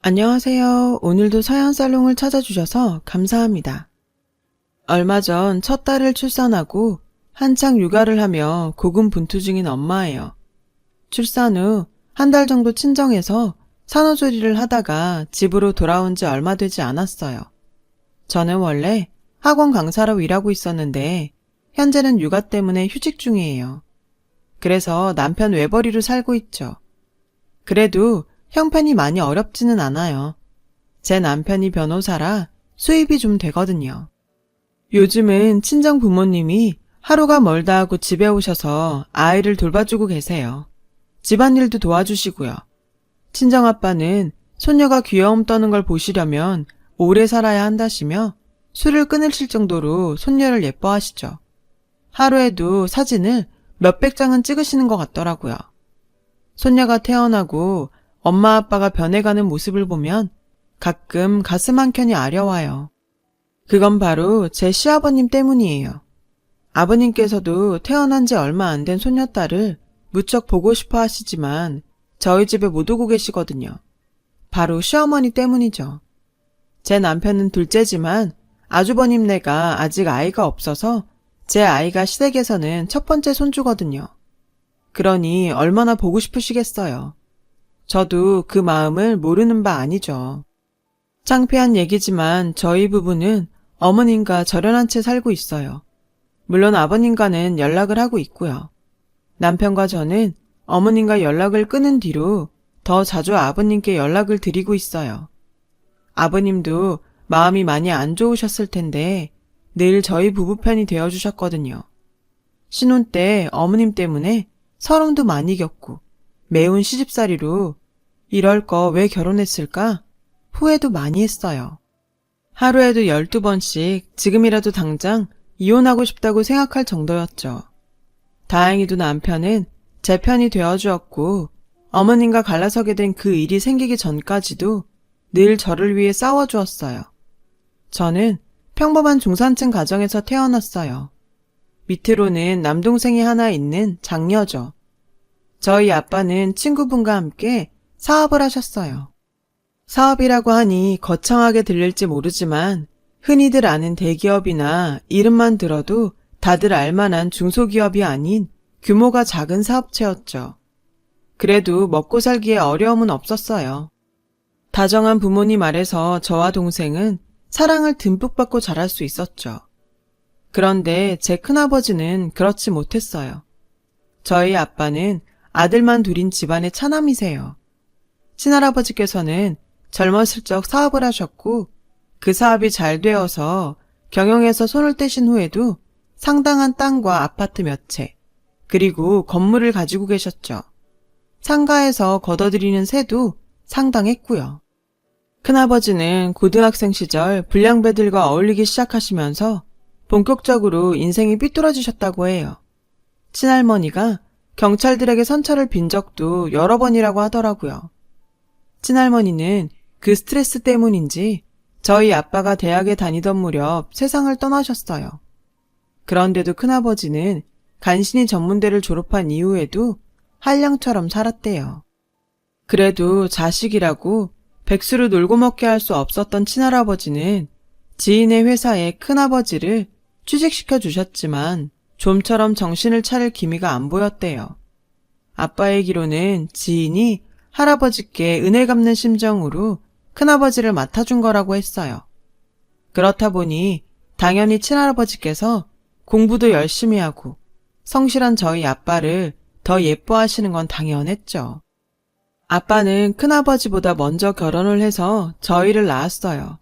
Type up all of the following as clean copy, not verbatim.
안녕하세요. 오늘도 서양살롱을 찾아주셔서 감사합니다. 얼마 전 첫 딸을 출산하고 한창 육아를 하며 고군분투 중인 엄마예요. 출산 후 한 달 정도 친정에서 산후조리를 하다가 집으로 돌아온 지 얼마 되지 않았어요. 저는 원래 학원 강사로 일하고 있었는데 현재는 육아 때문에 휴직 중이에요. 그래서 남편 외벌이로 살고 있죠. 그래도 형편이 많이 어렵지는 않아요. 제 남편이 변호사라 수입이 좀 되거든요. 요즘은 친정 부모님이 하루가 멀다 하고 집에 오셔서 아이를 돌봐주고 계세요. 집안일도 도와주시고요. 친정 아빠는 손녀가 귀여움 떠는 걸 보시려면 오래 살아야 한다시며 술을 끊으실 정도로 손녀를 예뻐하시죠. 하루에도 사진을 몇백 장은 찍으시는 것 같더라고요. 손녀가 태어나고 엄마 아빠가 변해가는 모습을 보면 가끔 가슴 한켠이 아려와요. 그건 바로 제 시아버님 때문이에요. 아버님께서도 태어난 지 얼마 안 된 손녀딸을 무척 보고 싶어 하시지만 저희 집에 못 오고 계시거든요. 바로 시어머니 때문이죠. 제 남편은 둘째지만 아주버님네가 아직 아이가 없어서 제 아이가 시댁에서는 첫 번째 손주거든요. 그러니 얼마나 보고 싶으시겠어요. 저도 그 마음을 모르는 바 아니죠. 창피한 얘기지만 저희 부부는 어머님과 절연한 채 살고 있어요. 물론 아버님과는 연락을 하고 있고요. 남편과 저는 어머님과 연락을 끊은 뒤로 더 자주 아버님께 연락을 드리고 있어요. 아버님도 마음이 많이 안 좋으셨을 텐데 늘 저희 부부 편이 되어주셨거든요. 신혼 때 어머님 때문에 서름도 많이 겪고 매운 시집살이로 이럴 거 왜 결혼했을까? 후회도 많이 했어요. 하루에도 12번씩 지금이라도 당장 이혼하고 싶다고 생각할 정도였죠. 다행히도 남편은 제 편이 되어주었고 어머님과 갈라서게 된 그 일이 생기기 전까지도 늘 저를 위해 싸워주었어요. 저는 평범한 중산층 가정에서 태어났어요. 밑으로는 남동생이 하나 있는 장녀죠. 저희 아빠는 친구분과 함께 사업을 하셨어요. 사업이라고 하니 거창하게 들릴지 모르지만 흔히들 아는 대기업이나 이름만 들어도 다들 알만한 중소기업이 아닌 규모가 작은 사업체였죠. 그래도 먹고 살기에 어려움은 없었어요. 다정한 부모님 아래서 저와 동생은 사랑을 듬뿍 받고 자랄 수 있었죠. 그런데 제 큰아버지는 그렇지 못했어요. 저희 아빠는 아들만 둘인 집안의 차남이세요. 친할아버지께서는 젊었을 적 사업을 하셨고 그 사업이 잘 되어서 경영에서 손을 떼신 후에도 상당한 땅과 아파트 몇 채, 그리고 건물을 가지고 계셨죠. 상가에서 걷어들이는 세도 상당했고요. 큰아버지는 고등학생 시절 불량배들과 어울리기 시작하시면서 본격적으로 인생이 삐뚤어지셨다고 해요. 친할머니가 경찰들에게 선처를 빈 적도 여러 번이라고 하더라고요. 친할머니는 그 스트레스 때문인지 저희 아빠가 대학에 다니던 무렵 세상을 떠나셨어요. 그런데도 큰아버지는 간신히 전문대를 졸업한 이후에도 한량처럼 살았대요. 그래도 자식이라고 백수로 놀고 먹게 할 수 없었던 친할아버지는 지인의 회사에 큰아버지를 취직시켜 주셨지만 좀처럼 정신을 차릴 기미가 안 보였대요. 아빠 얘기로는 지인이 할아버지께 은혜 갚는 심정으로 큰아버지를 맡아준 거라고 했어요. 그렇다 보니 당연히 친할아버지께서 공부도 열심히 하고 성실한 저희 아빠를 더 예뻐하시는 건 당연했죠. 아빠는 큰아버지보다 먼저 결혼을 해서 저희를 낳았어요.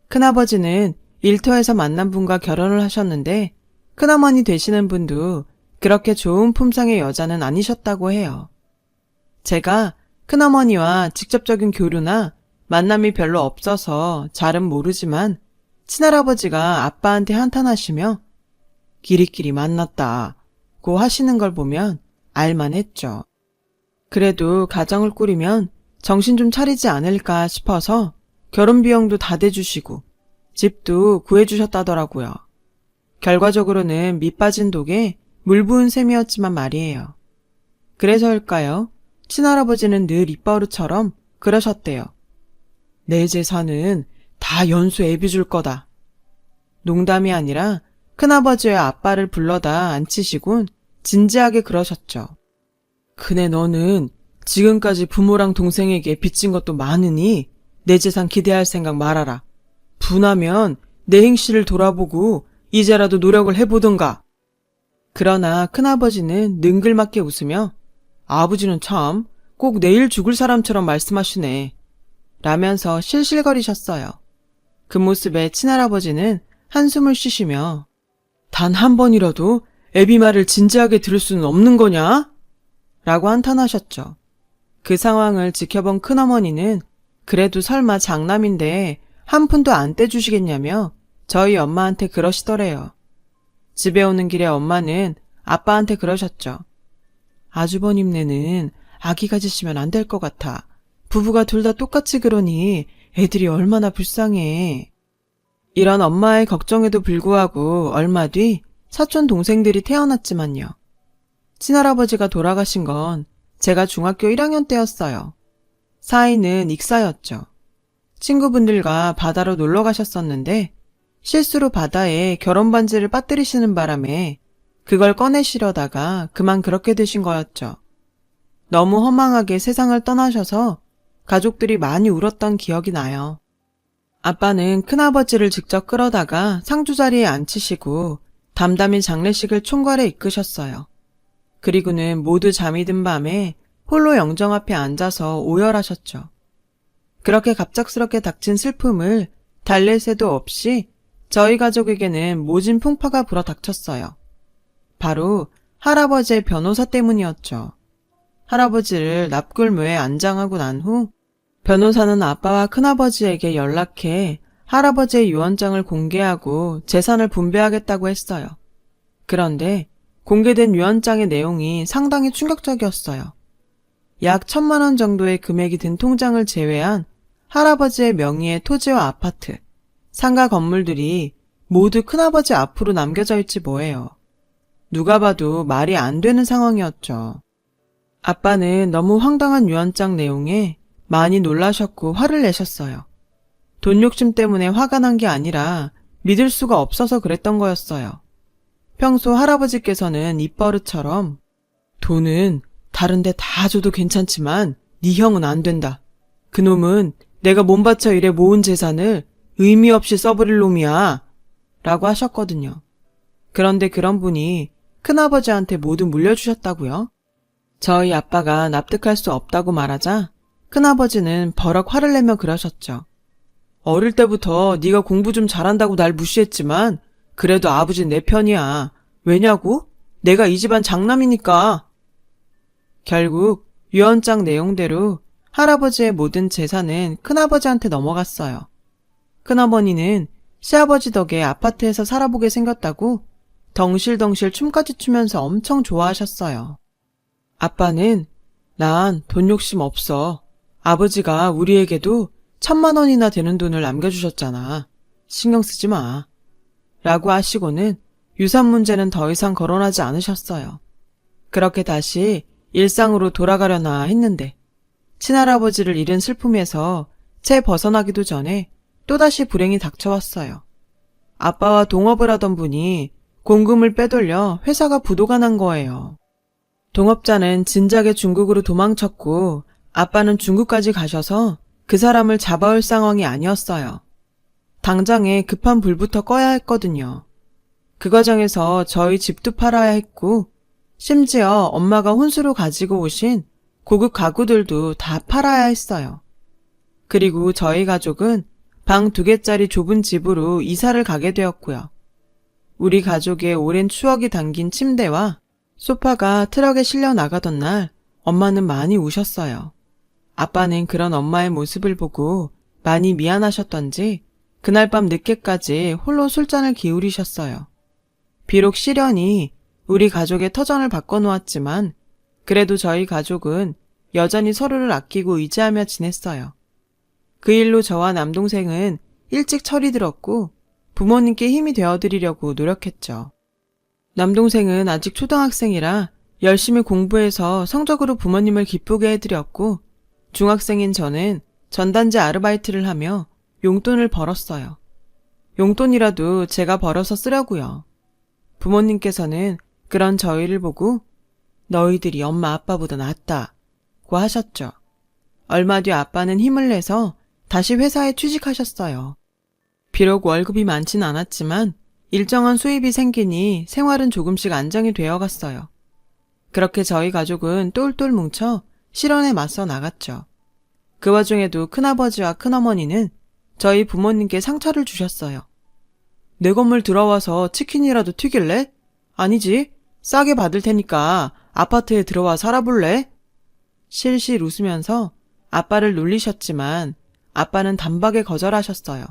큰아버지는 일터에서 만난 분과 결혼을 하셨는데 큰어머니 되시는 분도 그렇게 좋은 품성의 여자는 아니셨다고 해요. 제가 큰어머니와 직접적인 교류나 만남이 별로 없어서 잘은 모르지만 친할아버지가 아빠한테 한탄하시며 끼리끼리 만났다고 하시는 걸 보면 알만했죠. 그래도 가정을 꾸리면 정신 좀 차리지 않을까 싶어서 결혼 비용도 다 대주시고 집도 구해주셨다더라고요. 결과적으로는 밑 빠진 독에 물 부은 셈이었지만 말이에요. 그래서일까요? 친할아버지는 늘 입버릇처럼 그러셨대요. 내 재산은 다 연수 애비 줄 거다. 농담이 아니라 큰아버지와 아빠를 불러다 앉히시곤 진지하게 그러셨죠. 그네 너는 지금까지 부모랑 동생에게 빚진 것도 많으니 내 재산 기대할 생각 말아라. 분하면 내 행실을 돌아보고 이제라도 노력을 해보든가. 그러나 큰아버지는 능글맞게 웃으며 아버지는 참 꼭 내일 죽을 사람처럼 말씀하시네. 라면서 실실거리셨어요. 그 모습에 친할아버지는 한숨을 쉬시며 단 한 번이라도 애비 말을 진지하게 들을 수는 없는 거냐? 라고 한탄하셨죠. 그 상황을 지켜본 큰어머니는 그래도 설마 장남인데 한 푼도 안 떼주시겠냐며 저희 엄마한테 그러시더래요. 집에 오는 길에 엄마는 아빠한테 그러셨죠. 아주버님네는 아기 가지시면 안 될 것 같아. 부부가 둘 다 똑같이 그러니 애들이 얼마나 불쌍해. 이런 엄마의 걱정에도 불구하고 얼마 뒤 사촌 동생들이 태어났지만요. 친할아버지가 돌아가신 건 제가 중학교 1학년 때였어요. 사이는 익사였죠. 친구분들과 바다로 놀러 가셨었는데 실수로 바다에 결혼 반지를 빠뜨리시는 바람에 그걸 꺼내시려다가 그만 그렇게 되신 거였죠. 너무 허망하게 세상을 떠나셔서 가족들이 많이 울었던 기억이 나요. 아빠는 큰아버지를 직접 끌어다가 상주 자리에 앉히시고 담담히 장례식을 총괄해 이끄셨어요. 그리고는 모두 잠이 든 밤에 홀로 영정 앞에 앉아서 오열하셨죠. 그렇게 갑작스럽게 닥친 슬픔을 달랠 새도 없이 저희 가족에게는 모진 풍파가 불어닥쳤어요. 바로 할아버지의 변호사 때문이었죠. 할아버지를 납골묘에 안장하고 난 후 변호사는 아빠와 큰아버지에게 연락해 할아버지의 유언장을 공개하고 재산을 분배하겠다고 했어요. 그런데 공개된 유언장의 내용이 상당히 충격적이었어요. 약 1,000만 원 정도의 금액이 든 통장을 제외한 할아버지의 명의의 토지와 아파트, 상가 건물들이 모두 큰아버지 앞으로 남겨져 있지 뭐예요. 누가 봐도 말이 안 되는 상황이었죠. 아빠는 너무 황당한 유언장 내용에 많이 놀라셨고 화를 내셨어요. 돈 욕심 때문에 화가 난 게 아니라 믿을 수가 없어서 그랬던 거였어요. 평소 할아버지께서는 입버릇처럼 돈은 다른 데 다 줘도 괜찮지만 네 형은 안 된다. 그놈은 내가 몸바쳐 일해 모은 재산을 의미 없이 써버릴 놈이야. 라고 하셨거든요. 그런데 그런 분이 큰아버지한테 모두 물려주셨다고요? 저희 아빠가 납득할 수 없다고 말하자 큰아버지는 버럭 화를 내며 그러셨죠. 어릴 때부터 네가 공부 좀 잘한다고 날 무시했지만 그래도 아버지는 내 편이야. 왜냐고? 내가 이 집안 장남이니까. 결국 유언장 내용대로 할아버지의 모든 재산은 큰아버지한테 넘어갔어요. 큰어머니는 시아버지 덕에 아파트에서 살아보게 생겼다고 덩실덩실 춤까지 추면서 엄청 좋아하셨어요. 아빠는 난 돈 욕심 없어. 아버지가 우리에게도 1,000만 원이나 되는 돈을 남겨주셨잖아. 신경 쓰지 마. 라고 하시고는 유산 문제는 더 이상 거론하지 않으셨어요. 그렇게 다시 일상으로 돌아가려나 했는데 친할아버지를 잃은 슬픔에서 채 벗어나기도 전에 또다시 불행이 닥쳐왔어요. 아빠와 동업을 하던 분이 공금을 빼돌려 회사가 부도가 난 거예요. 동업자는 진작에 중국으로 도망쳤고 아빠는 중국까지 가셔서 그 사람을 잡아올 상황이 아니었어요. 당장에 급한 불부터 꺼야 했거든요. 그 과정에서 저희 집도 팔아야 했고 심지어 엄마가 혼수로 가지고 오신 고급 가구들도 다 팔아야 했어요. 그리고 저희 가족은 방 2개짜리 좁은 집으로 이사를 가게 되었고요. 우리 가족의 오랜 추억이 담긴 침대와 소파가 트럭에 실려 나가던 날 엄마는 많이 우셨어요. 아빠는 그런 엄마의 모습을 보고 많이 미안하셨던지 그날 밤 늦게까지 홀로 술잔을 기울이셨어요. 비록 시련이 우리 가족의 터전을 바꿔놓았지만 그래도 저희 가족은 여전히 서로를 아끼고 의지하며 지냈어요. 그 일로 저와 남동생은 일찍 철이 들었고 부모님께 힘이 되어드리려고 노력했죠. 남동생은 아직 초등학생이라 열심히 공부해서 성적으로 부모님을 기쁘게 해드렸고 중학생인 저는 전단지 아르바이트를 하며 용돈을 벌었어요. 용돈이라도 제가 벌어서 쓰려고요. 부모님께서는 그런 저희를 보고 너희들이 엄마 아빠보다 낫다고 하셨죠. 얼마 뒤 아빠는 힘을 내서 다시 회사에 취직하셨어요. 비록 월급이 많진 않았지만 일정한 수입이 생기니 생활은 조금씩 안정이 되어갔어요. 그렇게 저희 가족은 똘똘 뭉쳐 실현에 맞서 나갔죠. 그 와중에도 큰아버지와 큰어머니는 저희 부모님께 상처를 주셨어요. 내 건물 들어와서 치킨이라도 튀길래? 아니지, 싸게 받을 테니까 아파트에 들어와 살아볼래? 실실 웃으면서 아빠를 놀리셨지만 아빠는 단박에 거절하셨어요.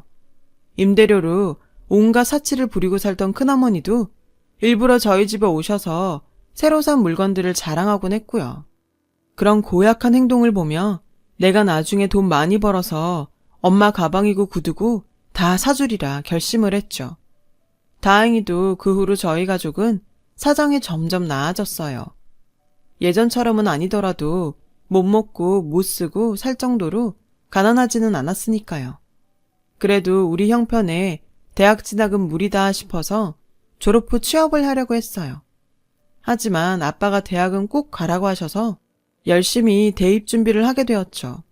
임대료로 온갖 사치를 부리고 살던 큰어머니도 일부러 저희 집에 오셔서 새로 산 물건들을 자랑하곤 했고요. 그런 고약한 행동을 보며 내가 나중에 돈 많이 벌어서 엄마 가방이고 구두고 다 사주리라 결심을 했죠. 다행히도 그 후로 저희 가족은 사정이 점점 나아졌어요. 예전처럼은 아니더라도 못 먹고 못 쓰고 살 정도로 가난하지는 않았으니까요. 그래도 우리 형편에 대학 진학은 무리다 싶어서 졸업 후 취업을 하려고 했어요. 하지만 아빠가 대학은 꼭 가라고 하셔서 열심히 대입 준비를 하게 되었죠.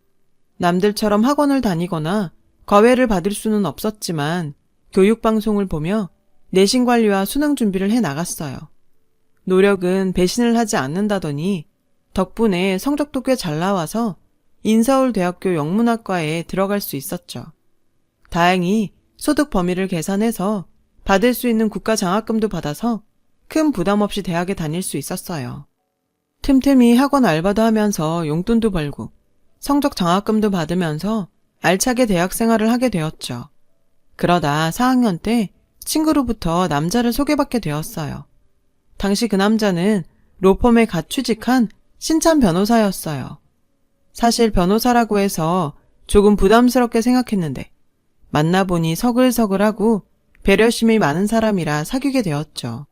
남들처럼 학원을 다니거나 과외를 받을 수는 없었지만 교육방송을 보며 내신 관리와 수능 준비를 해 나갔어요. 노력은 배신을 하지 않는다더니 덕분에 성적도 꽤 잘 나와서 인서울대학교 영문학과에 들어갈 수 있었죠. 다행히 소득 범위를 계산해서 받을 수 있는 국가 장학금도 받아서 큰 부담 없이 대학에 다닐 수 있었어요. 틈틈이 학원 알바도 하면서 용돈도 벌고 성적 장학금도 받으면서 알차게 대학 생활을 하게 되었죠. 그러다 4학년 때 친구로부터 남자를 소개받게 되었어요. 당시 그 남자는 로펌에 갓 취직한 신참 변호사였어요. 사실 변호사라고 해서 조금 부담스럽게 생각했는데 만나보니 서글서글하고 배려심이 많은 사람이라 사귀게 되었죠.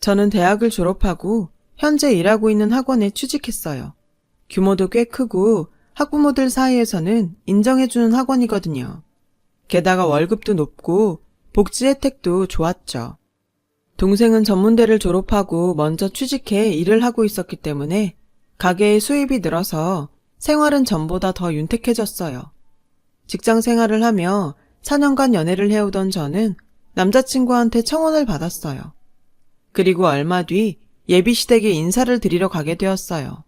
저는 대학을 졸업하고 현재 일하고 있는 학원에 취직했어요. 규모도 꽤 크고 학부모들 사이에서는 인정해주는 학원이거든요. 게다가 월급도 높고 복지 혜택도 좋았죠. 동생은 전문대를 졸업하고 먼저 취직해 일을 하고 있었기 때문에 가게의 수입이 늘어서 생활은 전보다 더 윤택해졌어요. 직장 생활을 하며 4년간 연애를 해오던 저는 남자친구한테 청혼을 받았어요. 그리고 얼마 뒤 예비 시댁에 인사를 드리러 가게 되었어요.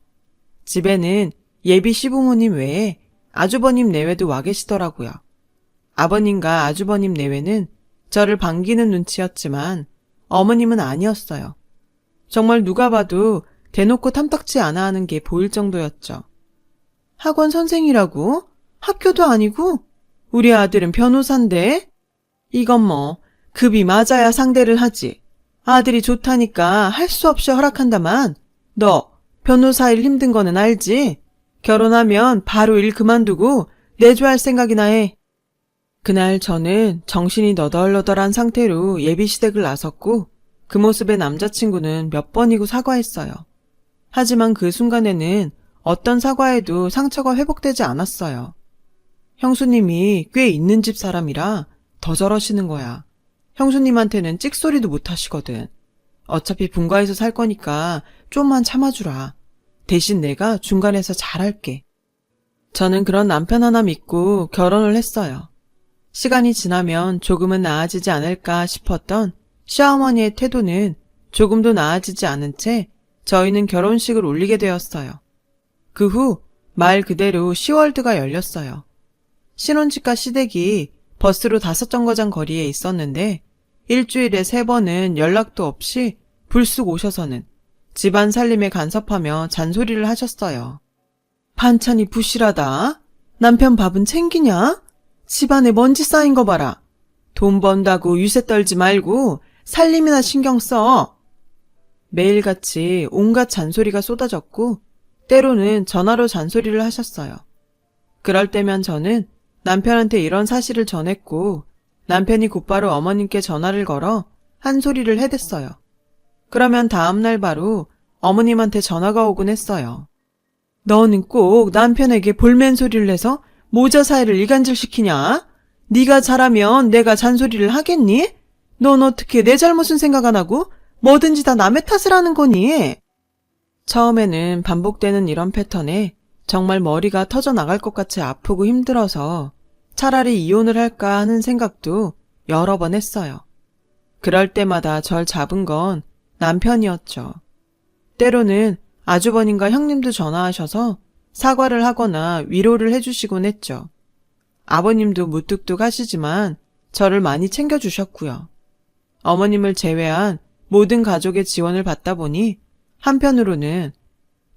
집에는 예비 시부모님 외에 아주버님 내외도 와 계시더라고요. 아버님과 아주버님 내외는 저를 반기는 눈치였지만 어머님은 아니었어요. 정말 누가 봐도 대놓고 탐탁지 않아 하는 게 보일 정도였죠. 학원 선생이라고? 학교도 아니고? 우리 아들은 변호사인데? 이건 뭐 급이 맞아야 상대를 하지. 아들이 좋다니까 할 수 없이 허락한다만 너 변호사 일 힘든 거는 알지? 결혼하면 바로 일 그만두고 내조할 생각이나 해. 그날 저는 정신이 너덜너덜한 상태로 예비시댁을 나섰고 그 모습에 남자친구는 몇 번이고 사과했어요. 하지만 그 순간에는 어떤 사과에도 상처가 회복되지 않았어요. 형수님이 꽤 있는 집 사람이라 더 저러시는 거야. 형수님한테는 찍소리도 못 하시거든. 어차피 분가해서 살 거니까 좀만 참아주라. 대신 내가 중간에서 잘할게. 저는 그런 남편 하나 믿고 결혼을 했어요. 시간이 지나면 조금은 나아지지 않을까 싶었던 시어머니의 태도는 조금도 나아지지 않은 채 저희는 결혼식을 올리게 되었어요. 그 후 말 그대로 시월드가 열렸어요. 신혼집과 시댁이 버스로 5정거장 거리에 있었는데 일주일에 3번은 연락도 없이 불쑥 오셔서는 집안 살림에 간섭하며 잔소리를 하셨어요. 반찬이 부실하다. 남편 밥은 챙기냐? 집안에 먼지 쌓인 거 봐라. 돈 번다고 유세 떨지 말고 살림이나 신경 써. 매일같이 온갖 잔소리가 쏟아졌고 때로는 전화로 잔소리를 하셨어요. 그럴 때면 저는 남편한테 이런 사실을 전했고 남편이 곧바로 어머님께 전화를 걸어 한 소리를 해댔어요. 그러면 다음날 바로 어머님한테 전화가 오곤 했어요. 너는 꼭 남편에게 볼멘 소리를 해서 모자 사이를 이간질시키냐? 네가 잘하면 내가 잔소리를 하겠니? 넌 어떻게 내 잘못은 생각 안 하고 뭐든지 다 남의 탓을 하는 거니? 처음에는 반복되는 이런 패턴에 정말 머리가 터져 나갈 것 같이 아프고 힘들어서 차라리 이혼을 할까 하는 생각도 여러 번 했어요. 그럴 때마다 절 잡은 건 남편이었죠. 때로는 아주버님과 형님도 전화하셔서 사과를 하거나 위로를 해주시곤 했죠. 아버님도 무뚝뚝 하시지만 저를 많이 챙겨주셨고요. 어머님을 제외한 모든 가족의 지원을 받다 보니 한편으로는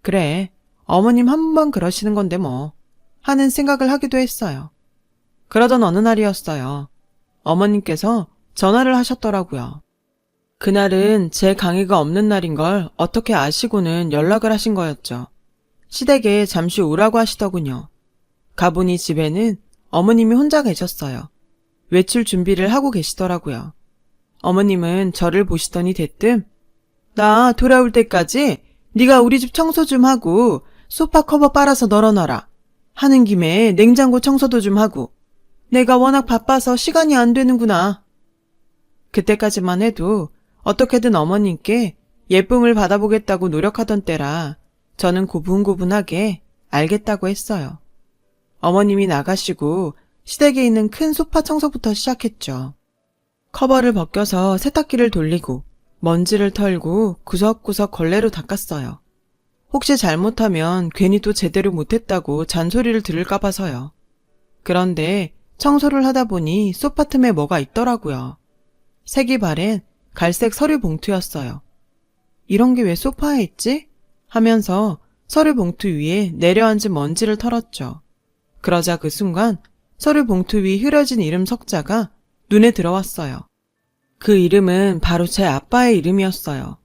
그래, 어머님 한 번만 그러시는 건데 뭐 하는 생각을 하기도 했어요. 그러던 어느 날이었어요. 어머님께서 전화를 하셨더라고요. 그날은 제 강의가 없는 날인 걸 어떻게 아시고는 연락을 하신 거였죠. 시댁에 잠시 오라고 하시더군요. 가보니 집에는 어머님이 혼자 계셨어요. 외출 준비를 하고 계시더라고요. 어머님은 저를 보시더니 대뜸 나 돌아올 때까지 네가 우리 집 청소 좀 하고 소파 커버 빨아서 널어놔라. 하는 김에 냉장고 청소도 좀 하고 내가 워낙 바빠서 시간이 안 되는구나. 그때까지만 해도 어떻게든 어머님께 예쁨을 받아보겠다고 노력하던 때라 저는 고분고분하게 알겠다고 했어요. 어머님이 나가시고 시댁에 있는 큰 소파 청소부터 시작했죠. 커버를 벗겨서 세탁기를 돌리고 먼지를 털고 구석구석 걸레로 닦았어요. 혹시 잘못하면 괜히 또 제대로 못했다고 잔소리를 들을까 봐서요. 그런데 청소를 하다 보니 소파 틈에 뭐가 있더라고요. 색이 바랜 갈색 서류 봉투였어요. 이런 게 왜 소파에 있지? 하면서 서류 봉투 위에 내려앉은 먼지를 털었죠. 그러자 그 순간 서류 봉투 위 흐려진 이름 석자가 눈에 들어왔어요. 그 이름은 바로 제 아빠의 이름이었어요.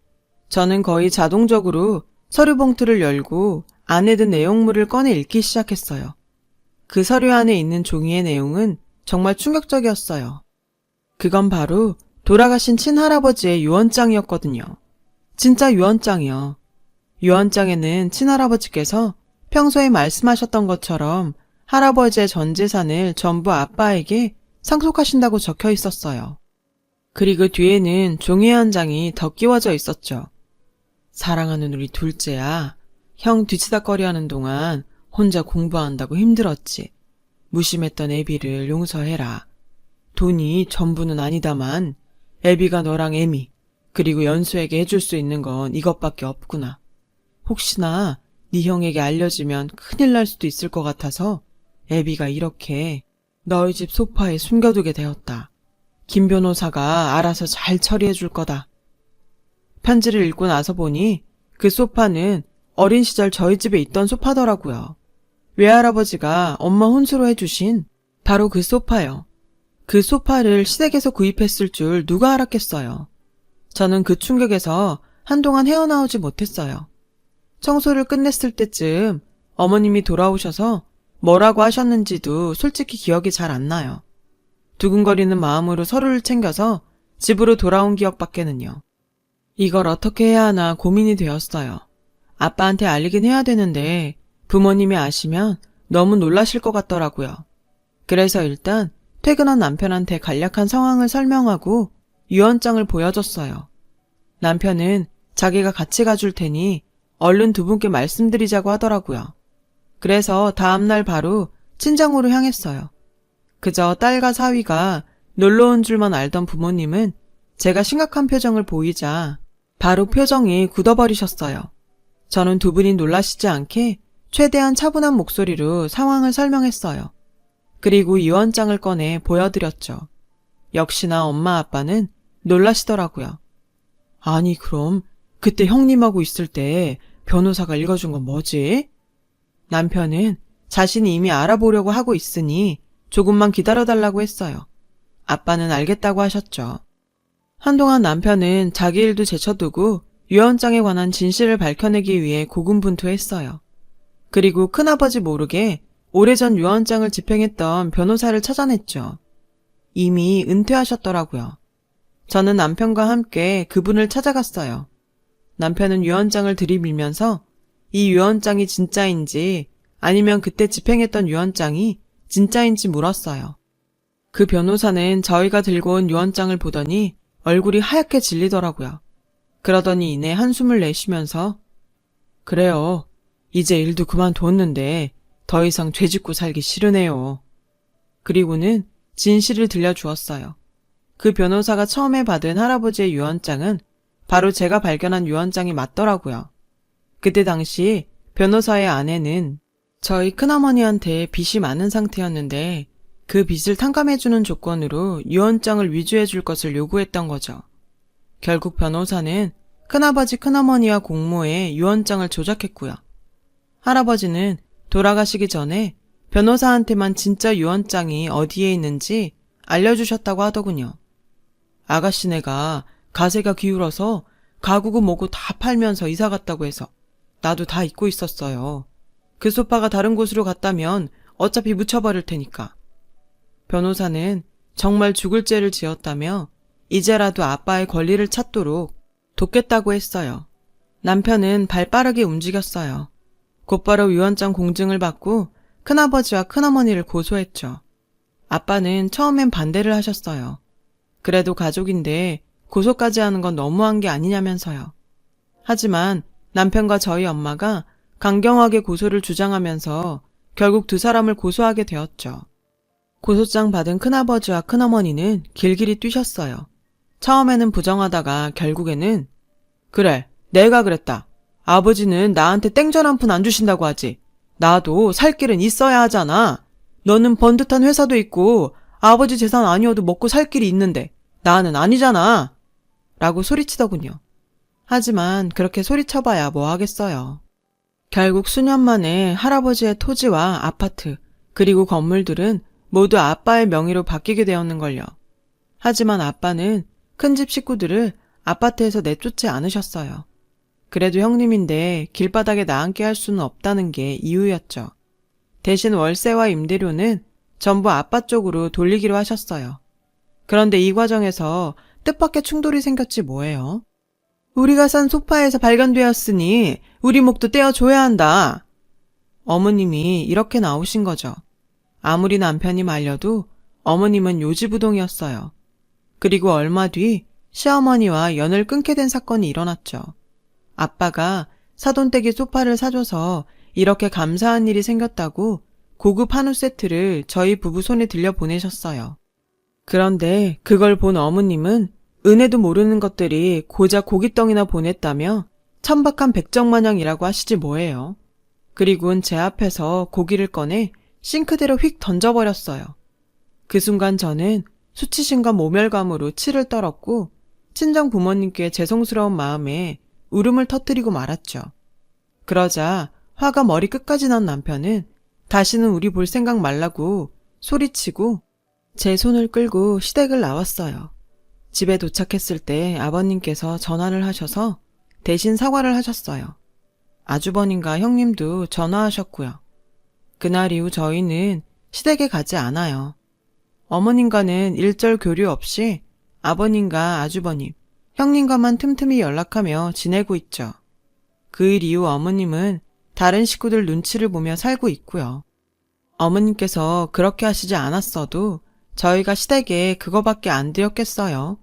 저는 거의 자동적으로 서류 봉투를 열고 안에 든 내용물을 꺼내 읽기 시작했어요. 그 서류 안에 있는 종이의 내용은 정말 충격적이었어요. 그건 바로 돌아가신 친할아버지의 유언장이었거든요. 진짜 유언장이요. 유언장에는 친할아버지께서 평소에 말씀하셨던 것처럼 할아버지의 전 재산을 전부 아빠에게 상속하신다고 적혀 있었어요. 그리고 뒤에는 종이 한 장이 더 끼워져 있었죠. 사랑하는 우리 둘째야, 형 뒤치다꺼리 하는 동안 혼자 공부한다고 힘들었지. 무심했던 애비를 용서해라. 돈이 전부는 아니다만 애비가 너랑 애미 그리고 연수에게 해줄 수 있는 건 이것밖에 없구나. 혹시나 네 형에게 알려지면 큰일 날 수도 있을 것 같아서 애비가 이렇게 너희 집 소파에 숨겨두게 되었다. 김 변호사가 알아서 잘 처리해 줄 거다. 편지를 읽고 나서 보니 그 소파는 어린 시절 저희 집에 있던 소파더라고요. 외할아버지가 엄마 혼수로 해주신 바로 그 소파요. 그 소파를 시댁에서 구입했을 줄 누가 알았겠어요. 저는 그 충격에서 한동안 헤어나오지 못했어요. 청소를 끝냈을 때쯤 어머님이 돌아오셔서 뭐라고 하셨는지도 솔직히 기억이 잘 안 나요. 두근거리는 마음으로 서류를 챙겨서 집으로 돌아온 기억밖에는요. 이걸 어떻게 해야 하나 고민이 되었어요. 아빠한테 알리긴 해야 되는데 부모님이 아시면 너무 놀라실 것 같더라고요. 그래서 일단 퇴근한 남편한테 간략한 상황을 설명하고 유언장을 보여줬어요. 남편은 자기가 같이 가줄 테니 얼른 두 분께 말씀드리자고 하더라고요. 그래서 다음날 바로 친정으로 향했어요. 그저 딸과 사위가 놀러 온 줄만 알던 부모님은 제가 심각한 표정을 보이자 바로 표정이 굳어버리셨어요. 저는 두 분이 놀라시지 않게 최대한 차분한 목소리로 상황을 설명했어요. 그리고 유언장을 꺼내 보여드렸죠. 역시나 엄마 아빠는 놀라시더라고요. 아니 그럼 그때 형님하고 있을 때 변호사가 읽어준 건 뭐지? 남편은 자신이 이미 알아보려고 하고 있으니 조금만 기다려달라고 했어요. 아빠는 알겠다고 하셨죠. 한동안 남편은 자기 일도 제쳐두고 유언장에 관한 진실을 밝혀내기 위해 고군분투했어요. 그리고 큰아버지 모르게 오래전 유언장을 집행했던 변호사를 찾아냈죠. 이미 은퇴하셨더라고요. 저는 남편과 함께 그분을 찾아갔어요. 남편은 유언장을 들이밀면서 이 유언장이 진짜인지 아니면 그때 집행했던 유언장이 진짜인지 물었어요. 그 변호사는 저희가 들고 온 유언장을 보더니 얼굴이 하얗게 질리더라고요. 그러더니 이내 한숨을 내쉬면서 그래요. 이제 일도 그만뒀는데 더 이상 죄짓고 살기 싫으네요. 그리고는 진실을 들려주었어요. 그 변호사가 처음에 받은 할아버지의 유언장은 바로 제가 발견한 유언장이 맞더라고요. 그때 당시 변호사의 아내는 저희 큰어머니한테 빚이 많은 상태였는데 그 빚을 탕감해주는 조건으로 유언장을 위조해줄 것을 요구했던 거죠. 결국 변호사는 큰아버지 큰어머니와 공모해 유언장을 조작했고요. 할아버지는 돌아가시기 전에 변호사한테만 진짜 유언장이 어디에 있는지 알려주셨다고 하더군요. 아가씨네가 가세가 기울어서 가구고 뭐고 다 팔면서 이사 갔다고 해서 나도 다 잊고 있었어요. 그 소파가 다른 곳으로 갔다면 어차피 묻혀버릴 테니까. 변호사는 정말 죽을 죄를 지었다며 이제라도 아빠의 권리를 찾도록 돕겠다고 했어요. 남편은 발 빠르게 움직였어요. 곧바로 유언장 공증을 받고 큰아버지와 큰어머니를 고소했죠. 아빠는 처음엔 반대를 하셨어요. 그래도 가족인데 고소까지 하는 건 너무한 게 아니냐면서요. 하지만 남편과 저희 엄마가 강경하게 고소를 주장하면서 결국 두 사람을 고소하게 되었죠. 고소장 받은 큰아버지와 큰어머니는 길길이 뛰셨어요. 처음에는 부정하다가 결국에는 그래, 내가 그랬다. 아버지는 나한테 땡전 한 푼 안 주신다고 하지. 나도 살 길은 있어야 하잖아. 너는 번듯한 회사도 있고 아버지 재산 아니어도 먹고 살 길이 있는데 나는 아니잖아. 라고 소리치더군요. 하지만 그렇게 소리쳐봐야 뭐 하겠어요. 결국 수년 만에 할아버지의 토지와 아파트 그리고 건물들은 모두 아빠의 명의로 바뀌게 되었는걸요. 하지만 아빠는 큰집 식구들을 아파트에서 내쫓지 않으셨어요. 그래도 형님인데 길바닥에 나앉게 할 수는 없다는 게 이유였죠. 대신 월세와 임대료는 전부 아빠 쪽으로 돌리기로 하셨어요. 그런데 이 과정에서 뜻밖의 충돌이 생겼지 뭐예요? 우리가 산 소파에서 발견되었으니 우리 목도 떼어줘야 한다. 어머님이 이렇게 나오신 거죠. 아무리 남편이 말려도 어머님은 요지부동이었어요. 그리고 얼마 뒤 시어머니와 연을 끊게 된 사건이 일어났죠. 아빠가 사돈댁이 소파를 사줘서 이렇게 감사한 일이 생겼다고 고급 한우 세트를 저희 부부 손에 들려 보내셨어요. 그런데 그걸 본 어머님은 은혜도 모르는 것들이 고작 고깃덩이나 보냈다며 천박한 백정마냥이라고 하시지 뭐예요. 그리고는 제 앞에서 고기를 꺼내 싱크대로 휙 던져버렸어요. 그 순간 저는 수치심과 모멸감으로 치를 떨었고 친정 부모님께 죄송스러운 마음에 울음을 터뜨리고 말았죠. 그러자 화가 머리 끝까지 난 남편은 다시는 우리 볼 생각 말라고 소리치고 제 손을 끌고 시댁을 나왔어요. 집에 도착했을 때 아버님께서 전화를 하셔서 대신 사과를 하셨어요. 아주버님과 형님도 전화하셨고요. 그날 이후 저희는 시댁에 가지 않아요. 어머님과는 일절 교류 없이 아버님과 아주버님, 형님과만 틈틈이 연락하며 지내고 있죠. 그 일 이후 어머님은 다른 식구들 눈치를 보며 살고 있고요. 어머님께서 그렇게 하시지 않았어도 저희가 시댁에 그거밖에 안 되었겠어요.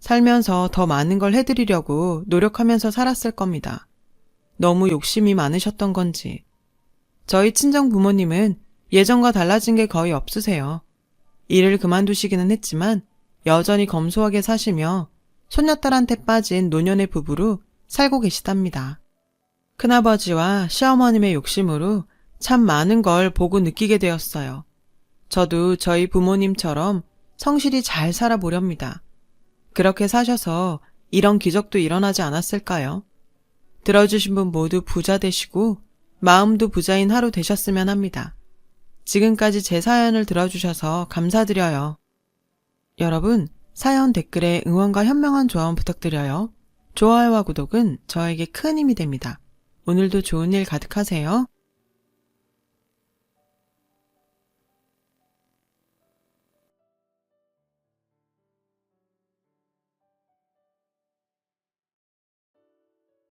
살면서 더 많은 걸 해드리려고 노력하면서 살았을 겁니다. 너무 욕심이 많으셨던 건지. 저희 친정 부모님은 예전과 달라진 게 거의 없으세요. 일을 그만두시기는 했지만 여전히 검소하게 사시며 손녀딸한테 빠진 노년의 부부로 살고 계시답니다. 큰아버지와 시어머님의 욕심으로 참 많은 걸 보고 느끼게 되었어요. 저도 저희 부모님처럼 성실히 잘 살아보렵니다. 그렇게 사셔서 이런 기적도 일어나지 않았을까요? 들어주신 분 모두 부자 되시고 마음도 부자인 하루 되셨으면 합니다. 지금까지 제 사연을 들어주셔서 감사드려요. 여러분, 사연 댓글에 응원과 현명한 조언 부탁드려요. 좋아요와 구독은 저에게 큰 힘이 됩니다. 오늘도 좋은 일 가득하세요.